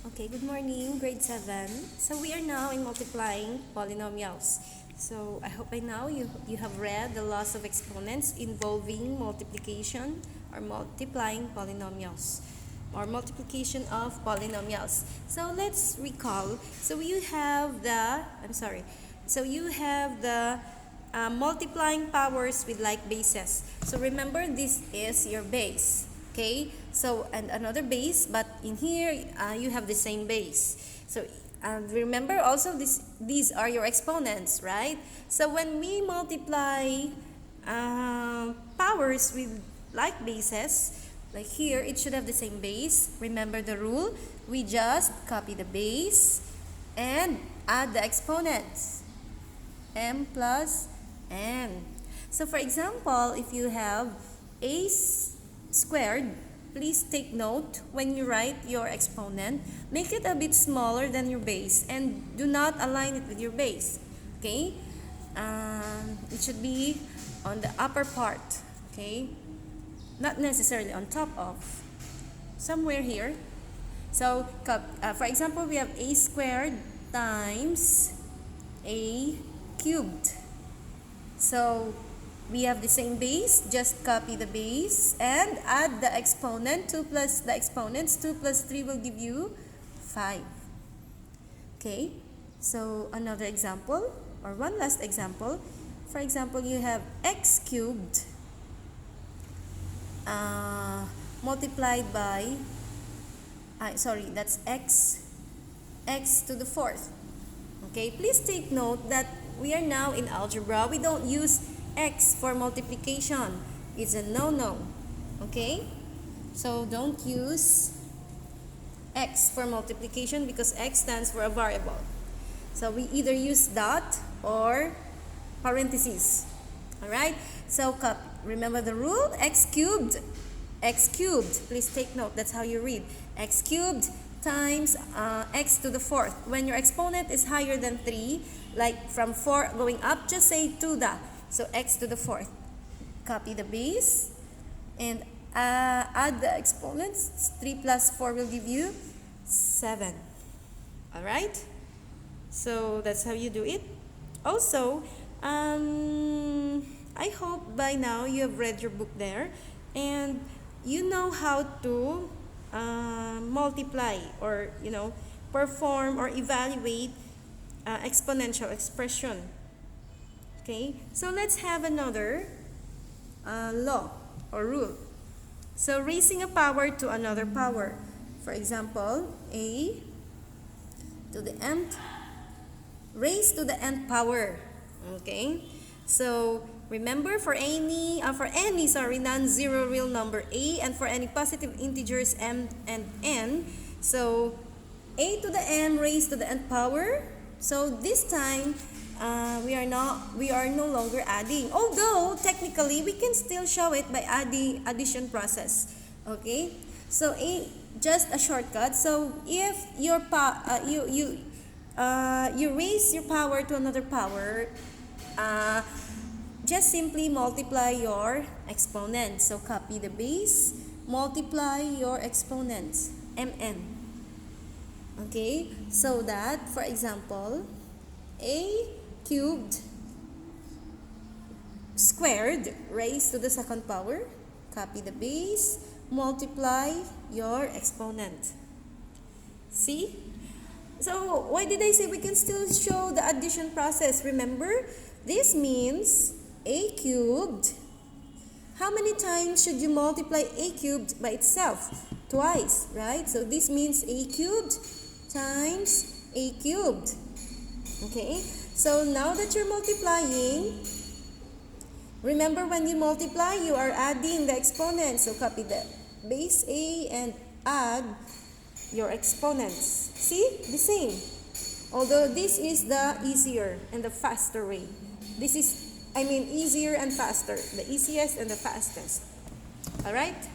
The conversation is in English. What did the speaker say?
Okay, good morning, grade 7. So we are now in multiplying polynomials. So I hope by now you have read the laws of exponents involving multiplication or multiplying polynomials or multiplication of polynomials. So let's recall. So you have the multiplying powers with like bases. So remember, this is your base. Okay, so and another base, but in here you have the same base. So remember also these are your exponents, right? So when we multiply powers with like bases, like here, it should have the same base. Remember the rule, we just copy the base and add the exponents, m plus n. So for example, if you have a squared, please take note when you write your exponent, make it a bit smaller than your base and do not align it with your base. Okay, it should be on the upper part. Okay, not necessarily on top of, somewhere here. So for example, we have a squared times a cubed. So we have the same base, just copy the base and add the exponent. 2 plus the exponents, 2 plus 3 will give you 5. Okay, so another example, or one last example. For example, you have x cubed multiplied by, that's x to the fourth. Okay, please take note that we are now in algebra. We don't use x for multiplication. It's a no-no. Okay, so don't use x for multiplication because x stands for a variable. So we either use dot or parentheses. Alright, so remember the rule, x cubed. Please take note, that's how you read. X cubed times x to the fourth. When your exponent is higher than 3, like from 4 going up, just say to the. So x to the fourth. Copy the base and add the exponents. 3 plus 4 will give you 7. Alright? So that's how you do it. Also, I hope by now you have read your book there and you know how to multiply or perform or evaluate exponential expression. Okay, so let's have another law or rule. So raising a power to another power. For example, a to the nth raised to the nth power. Okay, so remember for any non-zero real number a and for any positive integers m and n, so a to the m raised to the nth power. So this time we are no longer adding, although technically we can still show it by addition process. Okay, so just a shortcut. So if your you raise your power to another power, just simply multiply your exponents. So copy the base, multiply your exponents, mn. Okay, so that, for example, a cubed squared raised to the second power, copy the base, multiply your exponent. See? So why did I say we can still show the addition process? Remember, this means a cubed. How many times should you multiply a cubed by itself? Twice, right? So this means a cubed times a cubed. Okay, so now that you're multiplying, remember when you multiply, you are adding the exponents. So copy the base a and add your exponents. See, the same. Although this is the easier and the faster way. This is, easier and faster. The easiest and the fastest. Alright?